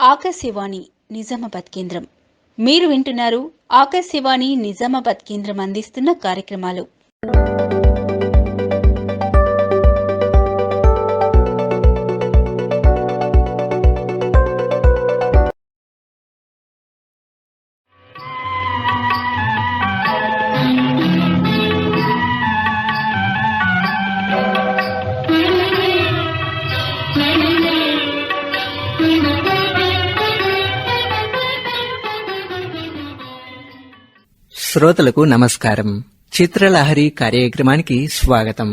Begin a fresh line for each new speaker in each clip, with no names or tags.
ఆకాశవాణి నిజామాబాద్ కేంద్రం. మీరు వింటున్నారు ఆకాశవాణి నిజామాబాద్ కేంద్రం అందిస్తున్న కార్యక్రమాలు.
శ్రోతలకు నమస్కారం. చిత్రలహరి కార్యక్రమానికి స్వాగతం.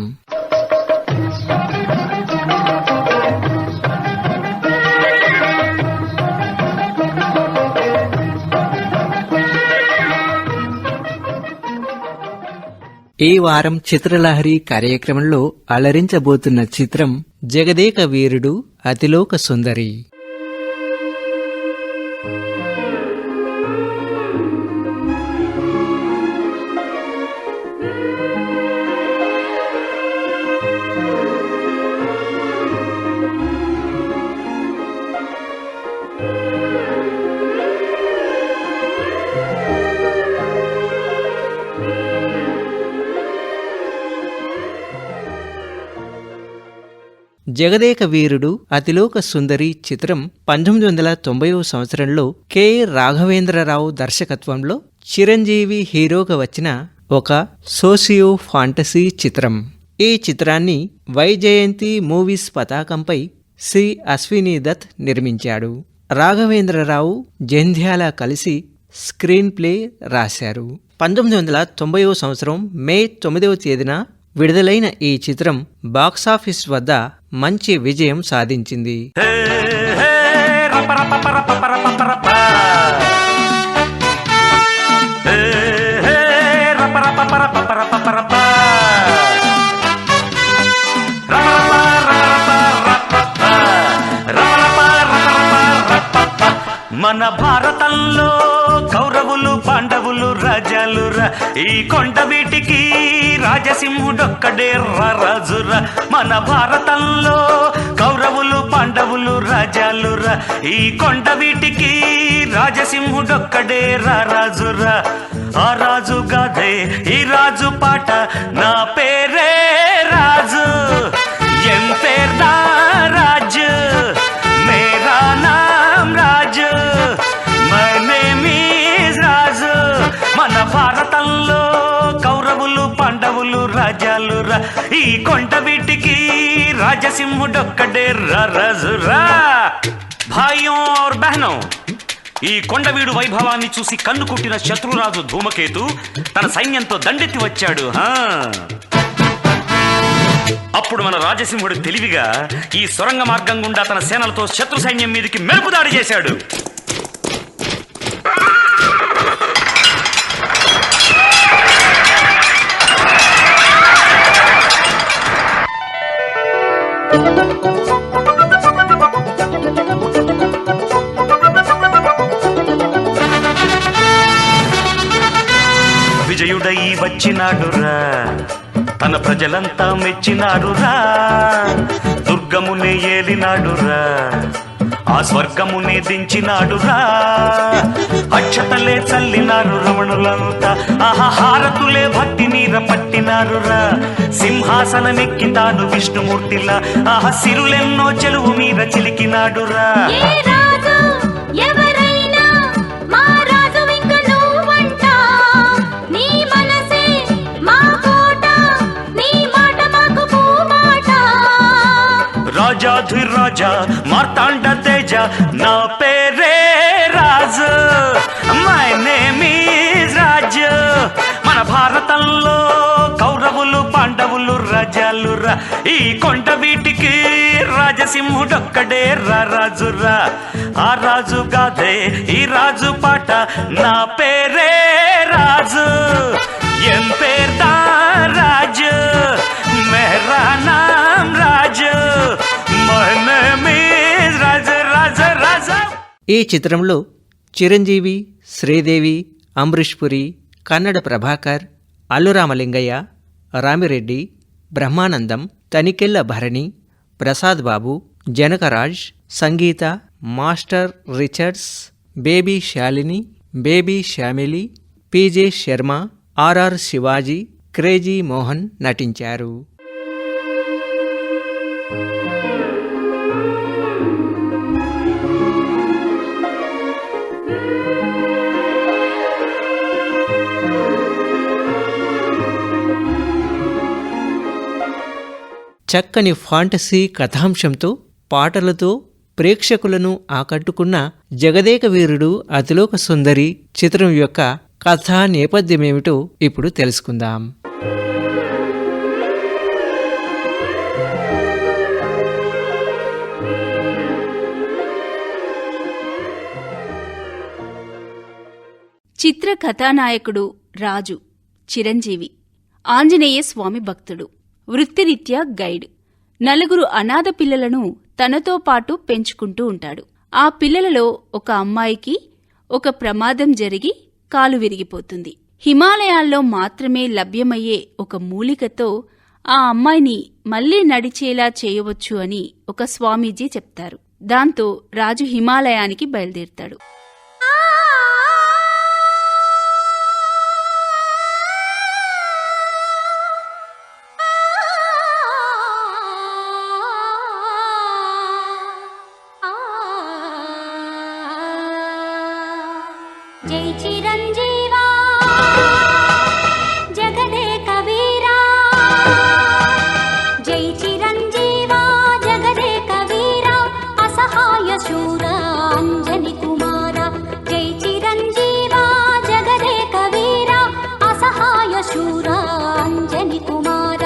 ఈ వారం చిత్రలహరి కార్యక్రమంలో అలరించబోతున్న చిత్రం జగదేక వీరుడు అతిలోక సుందరి. జగదేక వీరుడు అతిలోక సుందరి చిత్రం 1990వ సంవత్సరంలో కె. రాఘవేంద్రరావు దర్శకత్వంలో చిరంజీవి హీరోగా వచ్చిన ఒక సోషియో ఫాంటసీ చిత్రం. ఈ చిత్రాన్ని వైజయంతి మూవీస్ పతాకంపై సి. అశ్విని దత్ నిర్మించాడు. రాఘవేంద్రరావు, జంధ్యాల కలిసి స్క్రీన్ ప్లే రాశారు. 1990వ సంవత్సరం మే 9వ తేదీన విడుదలైన ఈ చిత్రం బాక్సాఫీస్ వద్ద మంచి విజయం సాధించింది.
మన భారతంలో కౌరవులు పాండవులు రాజాలురా, ఈ కొండ వీటికి రాజసింహుడొక్కడే రాజురా. మన భారతంలో కౌరవులు పాండవులు రాజాలురా, ఈ కొండ వీటికి రాజసింహుడొక్కడే రాజురా. ఆ రాజు గాథే ఈ రాజు పాట, నా పేరే రాజు, ఎం పేర్దా రాజు, మేరా నామ్ రాజు, మై నేమ్ ఈజ్ రాజు. మన భారతంలో కౌరవులు పాండవులు రాజాలురా, ఈ కొండ వీటికి రాజసింహుడొక్కడే రాజురా. భాయ్యో ఔర్ బహనో, ఈ కొండవీడు వైభవాన్ని చూసి కన్ను కుట్టిన శత్రురాజు ధూమకేతు తన సైన్యంతో దండెత్తి వచ్చాడు. అప్పుడు మన రాజసింహుడు తెలివిగా ఈ సొరంగ మార్గం గుండా తన సేనలతో శత్రు సైన్యం మీదకి మెరుపు దాడి చేశాడు. విజయుడై వచ్చినాడురా, తన ప్రజలంతా మెచ్చినాడురా, దుర్గమునే ఏలినాడురా, ఆ స్వర్గమునే దించినాడురా. అక్షతలే చల్లినారు రమణులంతా, హారతులే భక్తి నీర పట్టినారురా. సింహాసనమెక్కి తాను విష్ణుమూర్తిలా, సిరులెన్నో చెలువు మీర చిలికినాడురా. రాజాధిరాజా మార్తాండ తేజ, నా పేరే రాజు, మై నేమ్ ఈజ్ రాజు. మన భారతంలో కౌరవులు పాండవులు రాజాలురా, ఈ కొండ వీటికి రాజసింహుడొక్కడే రాజురా. ఆ రాజు గాథే ఈ రాజు పాట, నా పేరే రాజు, ఎం పేర్దా రాజు, మేరా నామ్ Raju, my name is Raju Raju Raju.
ఈ చిత్రంలో చిరంజీవి, శ్రీదేవి, అంబరీష్ పురి, కన్నడ ప్రభాకర్, అల్లురామలింగయ్య, రామిరెడ్డి, బ్రహ్మానందం, తనికెళ్ల భరణి, ప్రసాద్ బాబు, జనకరాజ్, సంగీత master Richards, baby Shalini, baby Shamili, PJ Sharma, RR Shivaji, crazy Mohan నటించారు. చక్కని ఫాంటసీ కథాంశంతో, పాటలతో ప్రేక్షకులను ఆకట్టుకున్న జగదేక వీరుడు అతిలోక సుందరి చిత్రం యొక్క కథా నేపథ్యమేమిటో ఇప్పుడు తెలుసుకుందాం.
చిత్ర కథానాయకుడు రాజు చిరంజీవి ఆంజనేయ స్వామి భక్తుడు, వృత్తిరీత్యా గైడ్. 4 అనాథ పిల్లలను తనతో పాటు పెంచుకుంటూ ఉంటాడు. ఆ పిల్లలలో ఒక అమ్మాయికి ఒక ప్రమాదం జరిగి కాలు విరిగిపోతుంది. హిమాలయాల్లో మాత్రమే లభ్యమయ్యే ఒక మూలికతో ఆ అమ్మాయిని మళ్లీ నడిచేలా చేయవచ్చు అని ఒక స్వామీజీ చెప్తారు. దాంతో రాజు హిమాలయానికి బయలుదేరుతాడు.
జై చిరంజీవా జగదేక వీరా, జై చిరంజీవా జగదేక వీరా, అసహాయ శూర అంజని కుమార. జై చిరంజీవా జగదేక వీరా, అసహాయ శూర అంజని కుమార.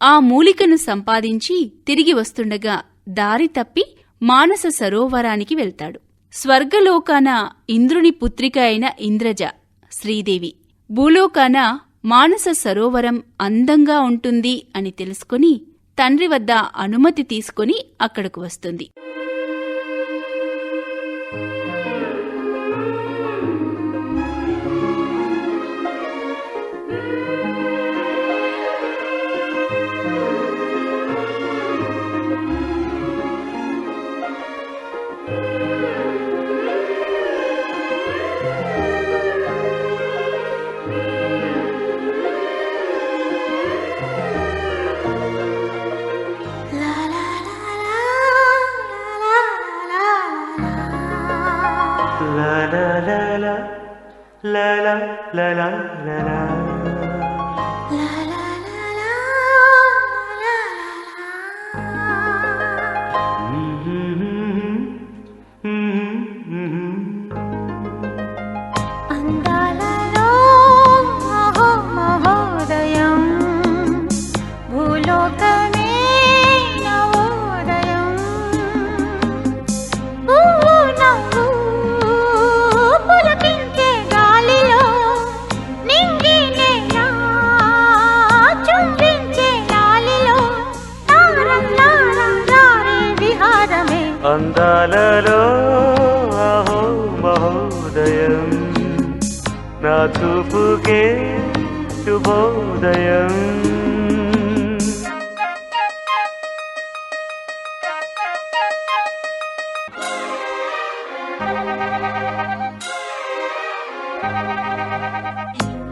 ఆ మూలికను సంపాదించి తిరిగి వస్తుండగా దారి తప్పి మానస సరోవరానికి వెళ్తాడు. స్వర్గలోకాన ఇంద్రుని పుత్రిక అయిన ఇంద్రజ శ్రీదేవి, భూలోకాన మానస సరోవరం అందంగా ఉంటుంది అని తెలుసుకుని తండ్రి వద్ద అనుమతి తీసుకుని అక్కడకు వస్తుంది.
అందాలలో
నా చూపుకే శుభోదయం.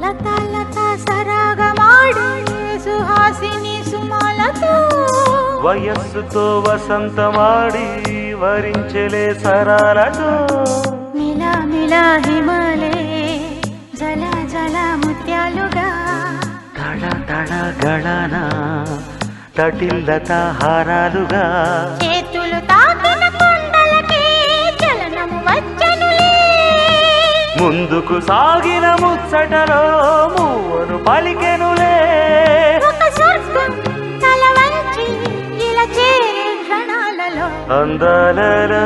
లత లత సరాగమాడే సుహాసిని సుమాలతో
వయస్సుతో వసంతమాడి వరించలే సరాలతో
మిల మిల హిమలే జల జల ముత్యాలుగా
తడ తడ గళన తటిల్లత హారాలుగా
చేతులు తాకిన కొండలకే చలనము వచ్చనులే
ముందుకు సాగిన ముచ్చటలో మూవను పలికెనులే
ఒక స్వర్గం తల వంచి ఇలా చేరే క్షణాలలో
అందాలలో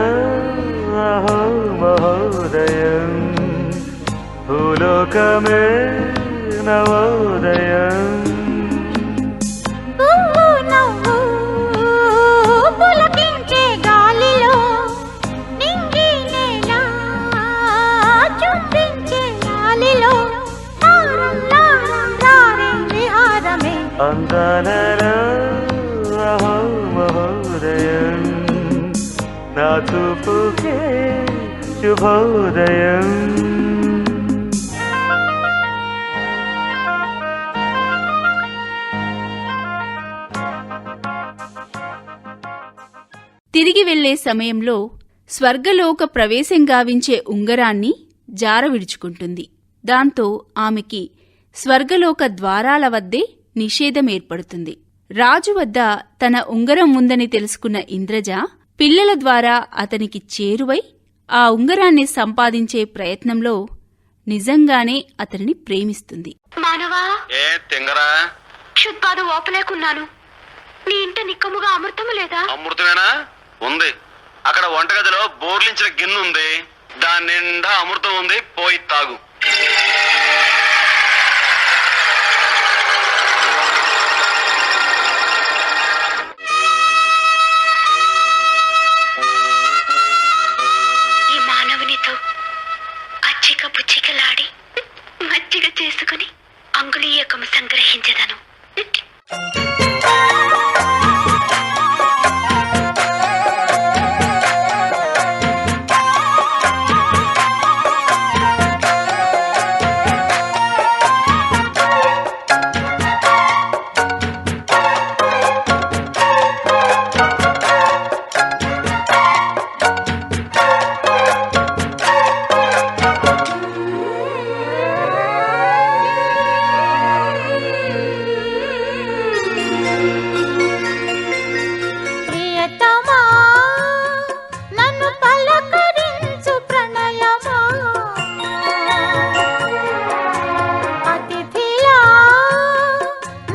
అహో మహోదయం భూలోకమే నవోదయం.
పువ్వు నవ్వు పులకించే గాలిలో నింగి నేల చుంబించే గాలిలో తారం లారం రారే విహారమే
అందాలలో అహో మహోదయం నా చూపుకే శుభోదయం.
తిరిగి వెళ్లే సమయంలో స్వర్గలోక ప్రవేశం గావించే ఉంగరాన్ని జార విడుచుకుంటుంది. దాంతో ఆమెకి స్వర్గలోక ద్వారాల వద్దే నిషేధం ఏర్పడుతుంది. రాజు వద్ద తన ఉంగరం ఉందని తెలుసుకున్న ఇంద్రజ పిల్లల ద్వారా అతనికి చేరువై ఆ ఉంగరాన్ని సంపాదించే ప్రయత్నంలో నిజంగానే అతనిని ప్రేమిస్తుంది.
మానవా
ఏ తింగరా
క్షుత్పాదు ఓపలేకున్నాను. నీ ఇంట నిక్కముగా అమృతము లేదా?
అమృతమేనా? ఉంది. అక్కడ వంటగదిలో బోర్లించిన గిన్నె ఉంది. దాని నిండా అమృతం ఉంది. పోయి తాగు.
ఈ మానవునితో అచ్చిక పుచ్చికలాడి మజ్జిగ చేసుకుని అంగుళీయకము సంగ్రహించదను.
ప్రియతమా నన్ను పలకరించు ప్రణయమా అతిథిలా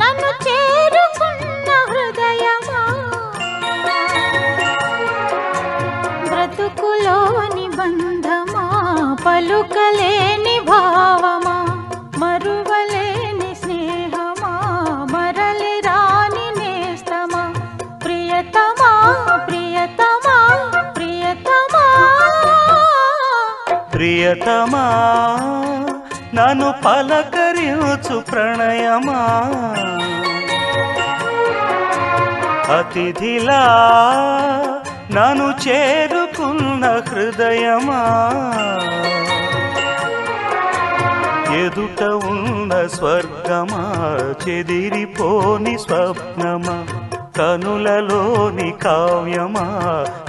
నన్ను చేరుకున్న హృదయమా బ్రతుకులోని బంధమా పలుకలేని భావమా మరువలేని స్నేహమా మరలి రాని నేస్తమా ప్రియతమా ప్రియతమా ప్రియతమా
ప్రియతమా నన్ను పలకరించు ప్రణయమా అతిథిలా నన్ను చేరుకున్న హృదయమా ఎదుట ఉన్న స్వర్గమా చెదిరిపోని స్వప్నమా కనులలోని కావ్యమా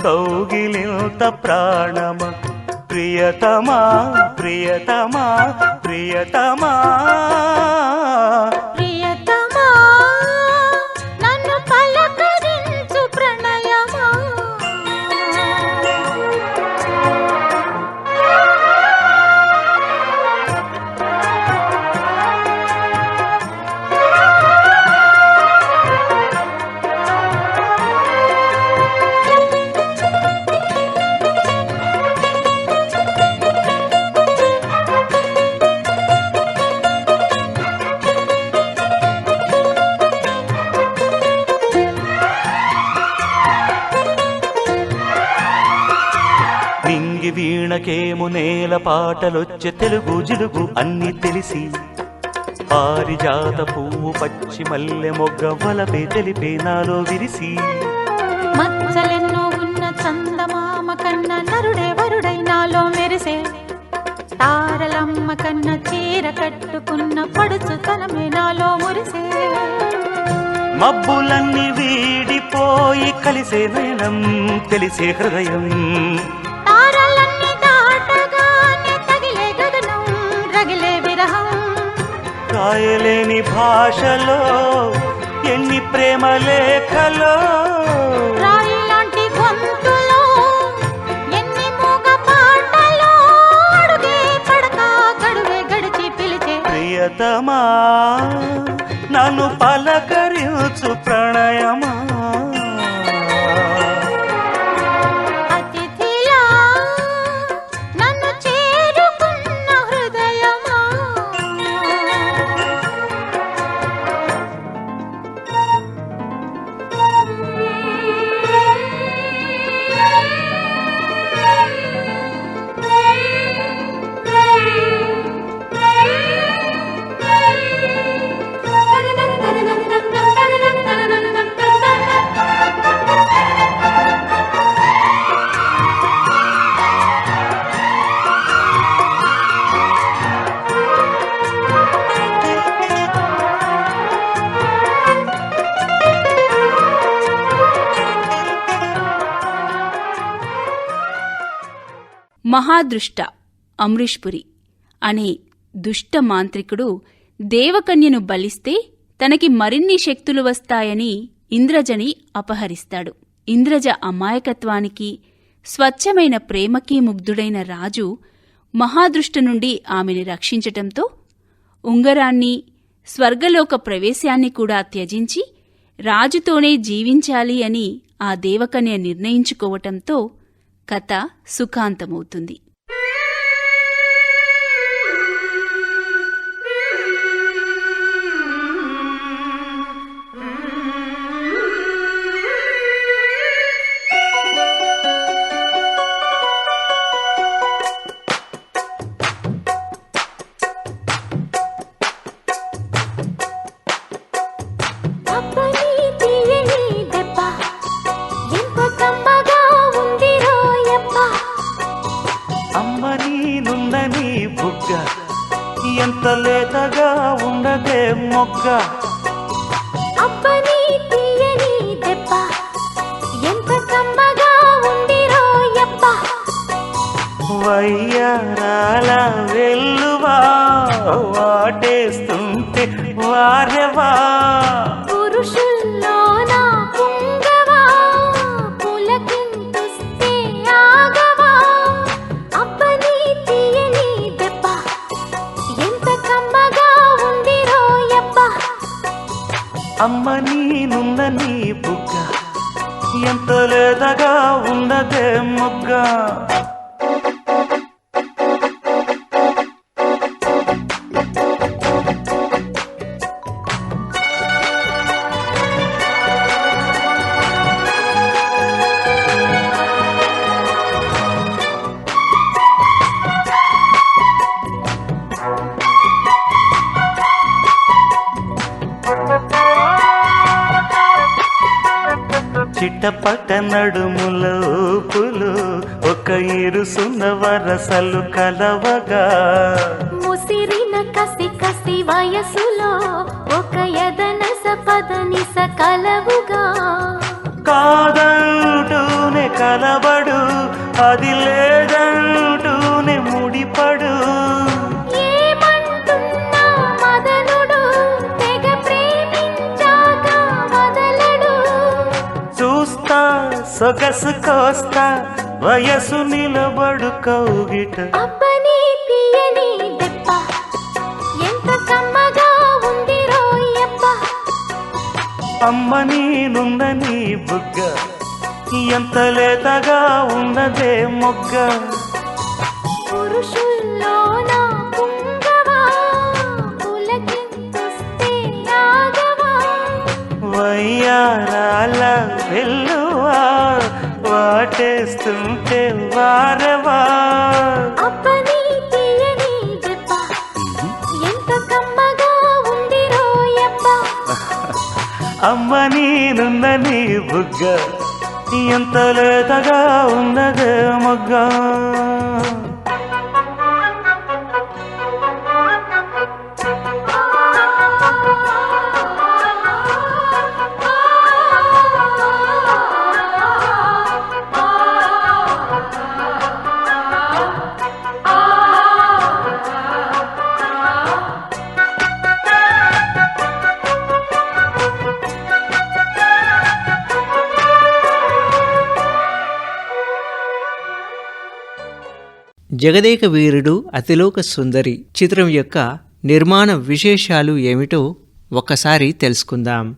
కౌగిలింత ప్రాణమా ప్రియతమా ప్రియతమా ప్రియతమా
ప్రియతమా నన్ను పలకరించు ప్రణయమా
చెవికేము నేల పాటలొచ్చే తెలుగు జిలుగు అన్ని తెలిసి పారిజాత పువ్వు పచ్చి మల్లె మొగ్గ వలపే తెలిపే నాలో విరిసి
మచ్చలెన్నో ఉన్న చందమామ కన్న నరుడే వరుడై నాలో మెరిసే తారలమ్మ కన్న చీర కట్టుకున్న పడుచుతనమే నాలో మురిసే
మబ్బులన్నీ వీడిపోయి కలిసే నయనం తెలిసే హృదయం
తారలన్నీ దాటగానే తగిలే గగనం రగిలే విరహం
రాయలేని భాషలో ఎన్ని ప్రేమ లేఖలో
రాయిలాంటి గొంతులో ఎన్ని మూగ పాటలో అడుగే పడక గడువే గడిచి పిలిచే
ప్రియతమా నన్ను పలకరించు ప్రణయమా
అతిథిలా నన్ను చేరుకున్న హృదయమా
మహాదృష్ట అమరీష్పురి అనే దుష్ట మాంత్రికుడు దేవకన్యను బలిస్తే తనకి మరిన్ని శక్తులు వస్తాయని ఇంద్రజని అపహరిస్తాడు. ఇంద్రజ అమాయకత్వానికి స్వచ్ఛమైన ప్రేమకి ముగ్ధుడైన రాజు మహాదృష్ట నుండి ఆమెని రక్షించటంతో ఉంగరాన్ని స్వర్గలోక ప్రవేశాన్ని కూడా త్యజించి రాజుతోనే జీవించాలి అని ఆ దేవకన్య నిర్ణయించుకోవటంతో కథ సుఖాంతమవుతుంది.
ఎంత లేతగా ఉండదే మొగ్గ
అబ్బని తీయని దెబ్బ ఎంత కమ్మగా ఉందిరో యబ్బ
వయ్యారాల వెల్లువా వాటేస్తుంటే వారెవా
పురుషుల్లోన పుంగవా పులకింతుస్తే ఆగవా అబ్బని తీయని దెబ్బ ఎంత కమ్మగా ఉందిరో యబ్బ
అమ్మ నీనున్న నీ బుగ్గ ఎంత లేదగా ఉండదే మొగ్గ చిట్టపట నడుముల ఊపులు ఒక ఇరుసున్న వరసలు కలవగా
ముసిరిన కసి కసి వయసులో ఒక యదనస పదనిస కలవుగా
కాదంటూనే కలబడు అది లేదంటూనే ముడిపడు
ఏమంటున్నా మదనుడు తెగ ప్రేమించాక వదలడు
చూస్తా సొగసు కోస్తా వయసు నిలబడు కౌగిట
అబ్బని తీయని దెబ్బ ఎంత కమ్మగా ఉంది రోయబ్బ
అమ్మ నీనున్న నీ బుగ్గ ఎంత లేతగా ఉన్నదే మొగ్గ
పురుషుల్లోన పుంగవా పులకింతుస్తే ఆగవా
వయ్యారాల వెల్లువా వాటేస్తుంటే వారవా అమ్మ నేనున్న నీ బుగ్గ ఎంత లేతగా ఉన్నదే మొగ్గ.
జగదేక వీరుడు అతిలోక సుందరి చిత్రం యొక్క నిర్మాణ విశేషాలు ఏమిటో ఒక్కసారి తెలుసుకుందాం.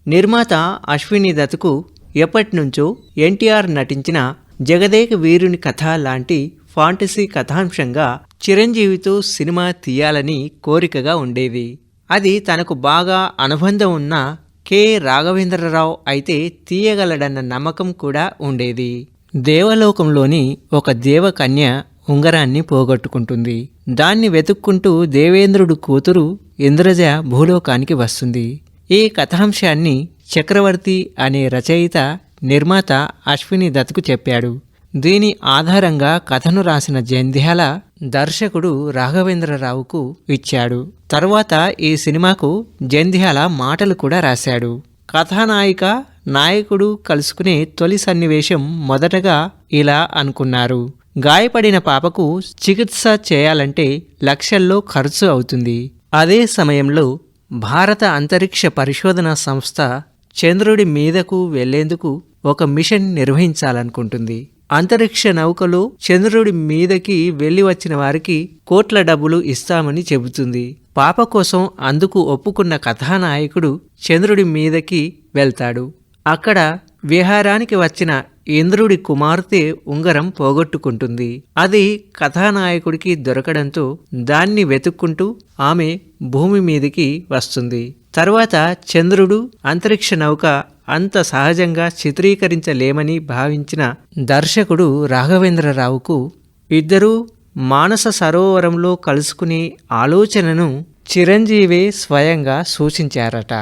నిర్మాత అశ్విని దత్తుకు ఎప్పటినుంచో ఎన్టీఆర్ నటించిన జగదేక వీరుని కథ లాంటి ఫాంటసీ కథాంశంగా చిరంజీవితో సినిమా తీయాలని కోరికగా ఉండేది. అది తనకు బాగా అనుబంధం ఉన్న కె రాఘవేంద్రరావు అయితే తీయగలడన్న నమ్మకం కూడా ఉండేది. దేవలోకంలోని ఒక దేవకన్య ఉంగరాన్ని పోగొట్టుకుంటుంది. దాన్ని వెతుక్కుంటూ దేవేంద్రుడు కూతురు ఇంద్రజ భూలోకానికి వస్తుంది. ఈ కథాంశాన్ని చక్రవర్తి అనే రచయిత నిర్మాత అశ్విని దత్తుకు చెప్పాడు. దీని ఆధారంగా కథను రాసిన జంధ్యాల దర్శకుడు రాఘవేంద్రరావుకు ఇచ్చాడు. తర్వాత ఈ సినిమాకు జంధ్యాల మాటలు కూడా రాశాడు. కథానాయిక నాయకుడు కలుసుకునే తొలి సన్నివేశం మొదటగా ఇలా అనుకున్నారు. గాయపడిన పాపకు చికిత్స చేయాలంటే లక్షల్లో ఖర్చు అవుతుంది. అదే సమయంలో భారత అంతరిక్ష పరిశోధనా సంస్థ చంద్రుడి మీదకు వెళ్లేందుకు ఒక మిషన్ నిర్వహించాలనుకుంటుంది. అంతరిక్ష నౌకలో చంద్రుడి మీదకి వెళ్లి వచ్చిన వారికి కోట్ల డబ్బులు ఇస్తామని చెబుతుంది. పాప కోసం అందుకు ఒప్పుకున్న కథానాయకుడు చంద్రుడి మీదకి వెళ్తాడు. అక్కడ విహారానికి వచ్చిన ఇంద్రుడి కుమార్తె ఉంగరం పోగొట్టుకుంటుంది. అది కథానాయకుడికి దొరకడంతో దాన్ని వెతుక్కుంటూ ఆమె భూమి మీదికి వస్తుంది. తర్వాత చంద్రుడు అంతరిక్ష నౌక అంత సహజంగా చిత్రీకరించలేమని భావించిన దర్శకుడు రాఘవేంద్రరావుకు ఇద్దరూ మానస సరోవరంలో కలుసుకునే ఆలోచనను చిరంజీవే స్వయంగా సూచించారట.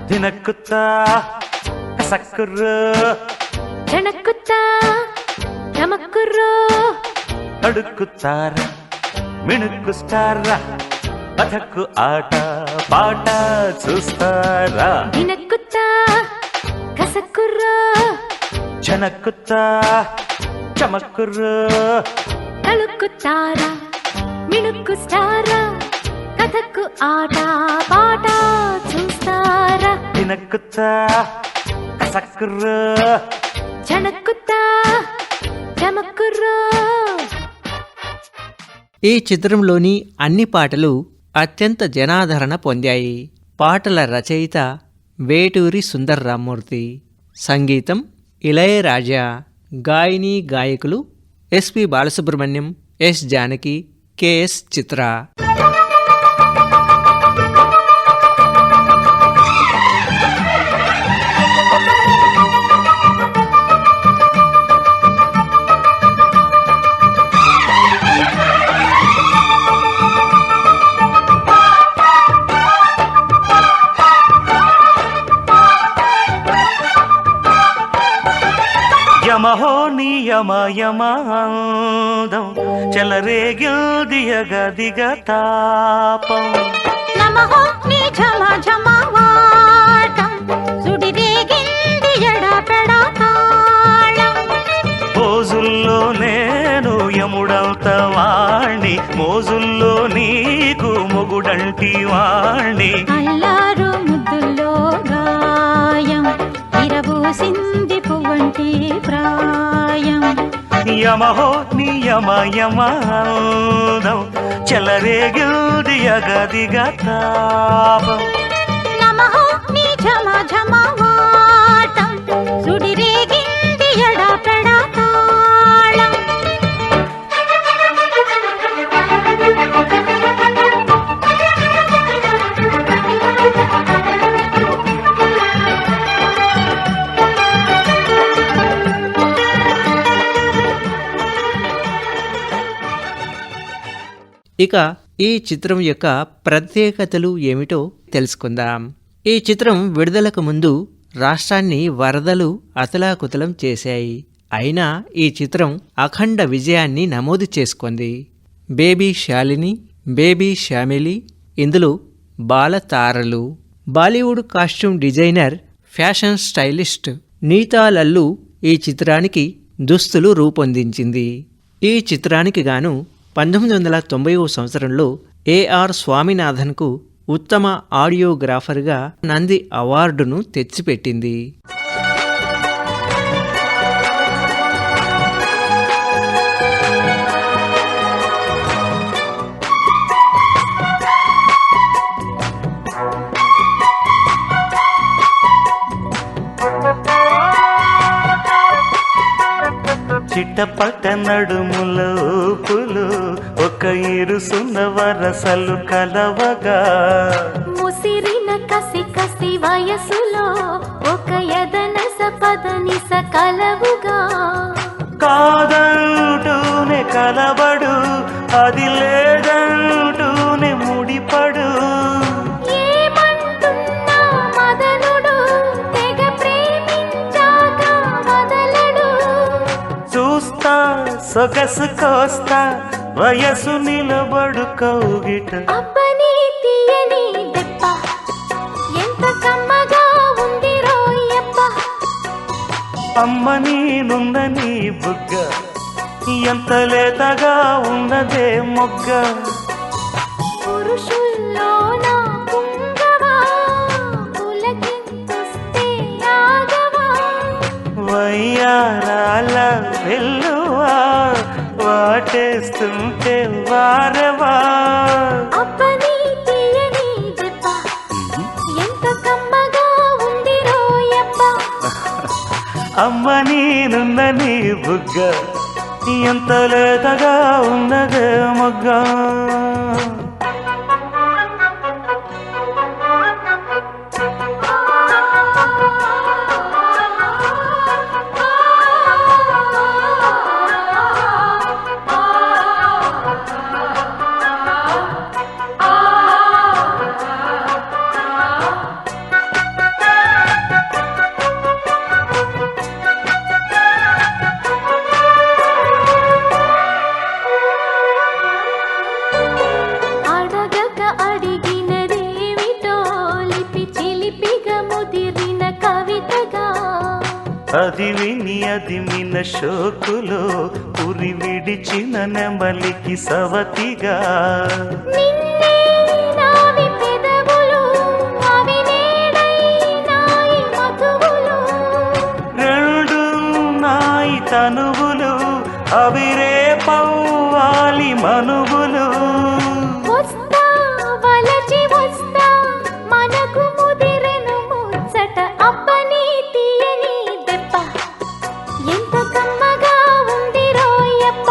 దినక్కుతా సక్కుర్రు
జనక్కుతా రమక్కుర్రో
అడుక్కుతారా మిణుక్కుస్తారా కథకు ఆట పాట చూస్తారా.
దినక్కుతా కసక్కుర్రో
జనక్కుతా చమక్కుర్రు
తలుక్కుతారా మిణుక్కుస్తారా కథకు ఆట పాట చూస్తారా.
దినక్కుతా సక్కుర్రు
జనక్కుతా రమక్కుర్రో.
ఈ చిత్రంలోని అన్ని పాటలు అత్యంత జనాదరణ పొందాయి. పాటల రచయిత వేటూరి సుందర్ రామ్మూర్తి, సంగీతం ఇళయరాజా, గాయని గాయకులు SP Balasubrahmanyam, S Janaki, KS Chithra.
యమహో నియమయమాదం చెలరేగిల్దియగ దిగతాపం.
నమః నీ ఝమ ఝమవాటం సుడిరేగింది ఎడపెడా తాళం.
పోజుల్లో నేను యముడంత వాణ్ణి, మోజుల్లో నీకు మొగుడంటి వాణ్ణి.
అల్లారు ముద్దుల్లో గాయం ఇరబూసింది పువ్వంటి ప్రాయం.
యమహో నియమయమాదం చెలరేగిల్దియగ దిగతాపం.
నమః నీ ఝమ ఝమవాటం సుడిరేగింది ఎడపెడా తాళం.
ఇక ఈ చిత్రం యొక్క ప్రత్యేకతలు ఏమిటో తెలుసుకుందాం. ఈ చిత్రం విడుదలకు ముందు రాష్ట్రాన్ని వరదలు అతలాకుతలం చేశాయి. అయినా ఈ చిత్రం అఖండ విజయాన్ని నమోదు చేసుకుంది. బేబీ శాలిని, బేబీ శ్యామిలి ఇందులో బాలతారలు. Bollywood costume designer, fashion stylist Neeta Lulla ఈ చిత్రానికి దుస్తులు రూపొందించింది. ఈ చిత్రానికి గాను 1990 సంవత్సరంలో ఏఆర్ స్వామినాథన్కు ఉత్తమ ఆడియోగ్రాఫర్గా నంది అవార్డును తెచ్చిపెట్టింది.
చిట్టపట నడుముల ఊపులు ఒక ఇరుసున్న వరసలు కలవగా,
ముసిరిన కసి కసి వయసులో ఒక యదనస పదనిస కలవుగా,
కాదంటూనే కలబడు అది లేదంటూనే ముడిపడు,
ఏమంటున్నా మదనుడు తెగ ప్రేమించాక వదలడు,
చూస్తా సొగసు కోస్తా వయసు నిలబడు కౌగిట,
అబ్బని తీయని దెబ్బ ఎంత కమ్మగా ఉంది రోయప్ప,
అమ్మ నీనున్న నీ బుగ్గ ఎంత లేతగా ఉన్నదే మొగ్గ,
పురుషుల్లోన పుంగవా పులకింతొస్తే ఆగవా,
వయ్యారాల వెల్లువా వాటేస్తుంటే వారవా,
అబ్బని తీయని దెబ్బ ఎంత కమ్మగా ఉంది రోయప్ప,
అమ్మ నీనున్న నీ బుగ్గ ఎంత లేతగా ఉన్నదే మొగ్గ.
అడగక అడిగినదేమిటో లిపి చిలిపిగా ముదిరిన కవితగా,
అది విని అది మిన షోకులో ఉరి విడిచిన నెమలికి సవతిగా,
నిన్నే నావి పెదవులు అవి నేడై నాయి మధువులు,
రెండు నాయి తనువులు అవి రేపవ్వాలి మనువులు,
వస్తా వలచి వస్తా మనకు ముదిరెను ముచ్చట, అబ్బని తీయని దెబ్బ ఎంత కమ్మగా ఉంది రోయప్ప,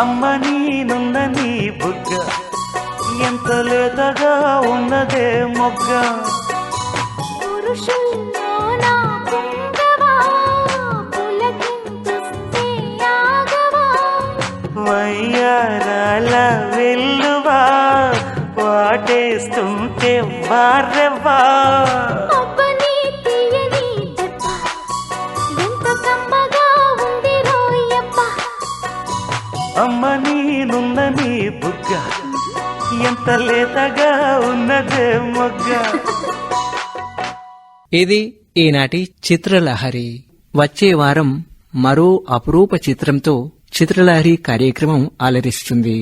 అమ్మ నీనున్న నీ బుగ్గ ఎంత లేతగా ఉన్నదే మొగ్గ,
పురుషుల్లోన పుంగవా పులకింతొస్తే ఆగవా,
వయ్యారాల వెల్లువా వాటేస్తుంటే వారెవ్వా,
అబ్బని తీయని దెబ్బ ఎంత కమ్మగా ఉంది రోయప్ప,
అమ్మ నీనున్న నీ బుగ్గ ఎంత లేతగా ఉన్నదే మొగ్గ.
ఇది ఈనాటి చిత్రలహరి. వచ్చే వారం మరో అపురూప చిత్రంతో చిత్రలహరి కార్యక్రమం అలరిస్తుంది.